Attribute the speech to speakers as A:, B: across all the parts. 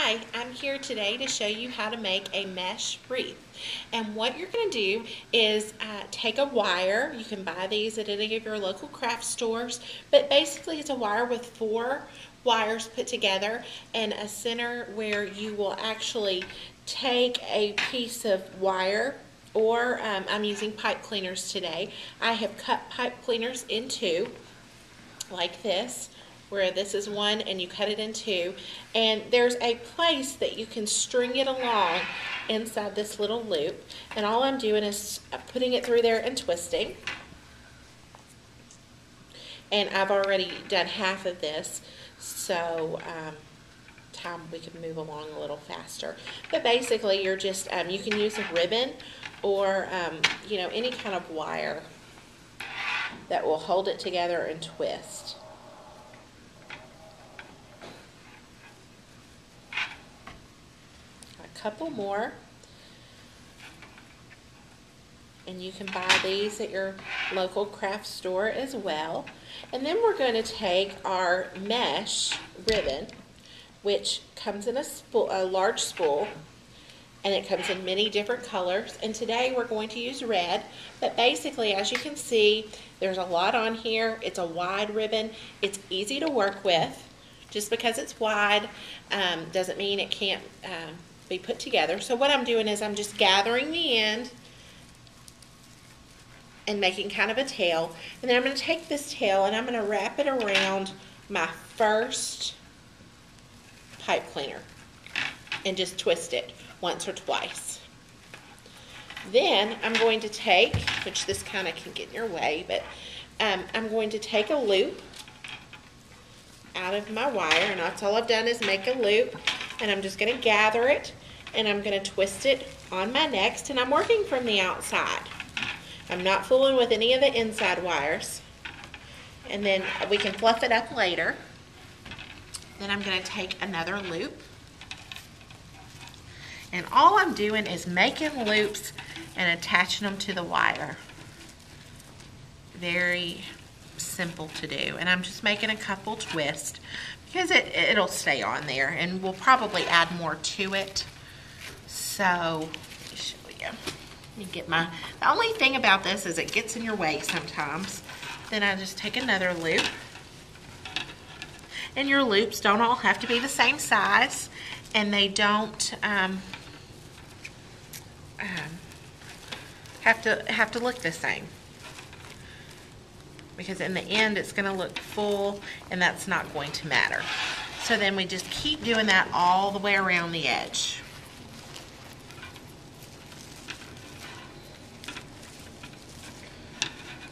A: Hi, I'm here today to show you how to make a mesh wreath. And what you're going to do is take a wire. You can buy these at any of your local craft stores, but basically it's a wire with 4 wires put together and a center where you will actually take a piece of wire, or I'm using pipe cleaners today. I have cut pipe cleaners in 2 like this, where this is 1 and you cut it in 2, and there's a place that you can string it along inside this little loop, and all I'm doing is putting it through there and twisting. And I've already done half of this, so time we can move along a little faster. But basically you're just you can use a ribbon or you know, any kind of wire that will hold it together and twist. A couple more, and you can buy these at your local craft store as well. And then we're going to take our mesh ribbon, which comes in a large spool, and it comes in many different colors, and today we're going to use red. But basically, as you can see, there's a lot on here. It's a wide ribbon. It's easy to work with. Just because it's wide doesn't mean it can't be put together. So what I'm doing is I'm just gathering the end and making kind of a tail, and then I'm going to take this tail and I'm going to wrap it around my first pipe cleaner and just twist it once or twice. Then I'm going to take, which this kind of can get in your way, but I'm going to take a loop out of my wire, and that's all I've done is make a loop, and I'm just going to gather it and I'm going to twist it on my next, and I'm working from the outside. I'm not fooling with any of the inside wires, and then we can fluff it up later. Then I'm going to take another loop, and all I'm doing is making loops and attaching them to the wire. Very simple to do, and I'm just making a couple twists because it'll stay on there, and we'll probably add more to it. So let me show you. Let me get my, the only thing about this is it gets in your way sometimes. Then I just take another loop, and your loops don't all have to be the same size, and they don't have to look the same, because in the end it's going to look full, and that's not going to matter. So then we just keep doing that all the way around the edge.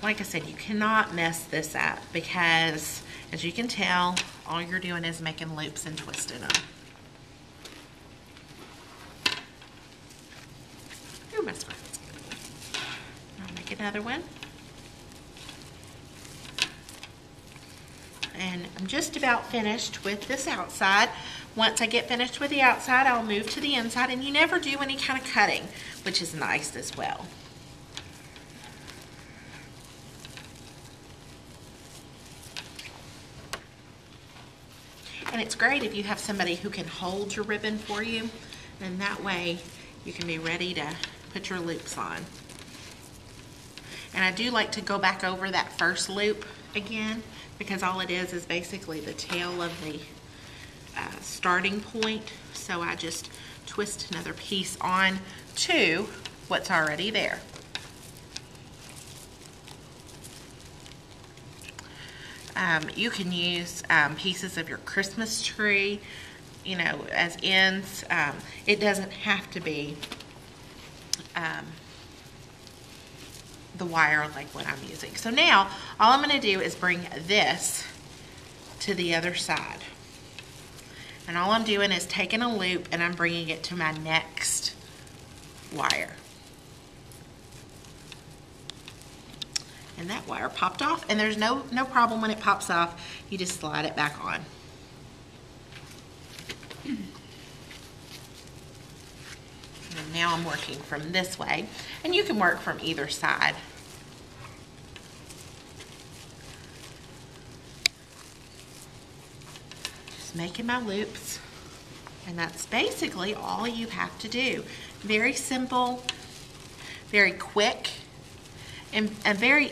A: Like I said, you cannot mess this up because, as you can tell, all you're doing is making loops and twisting them. Ooh, my scarf's good. I'll make another one. And I'm just about finished with this outside. Once I get finished with the outside, I'll move to the inside, and you never do any kind of cutting, which is nice as well. And it's great if you have somebody who can hold your ribbon for you, and that way you can be ready to put your loops on. And I do like to go back over that first loop again, because all it is basically the tail of the starting point. So I just twist another piece on to what's already there. You can use pieces of your Christmas tree, you know, as ends. It doesn't have to be the wire like what I'm using. So now all I'm going to do is bring this to the other side, and all I'm doing is taking a loop and I'm bringing it to my next wire. And that wire popped off, and there's no problem when it pops off. You just slide it back on. And now I'm working from this way, and you can work from either side. Just making my loops. And that's basically all you have to do. Very simple, very quick, and a very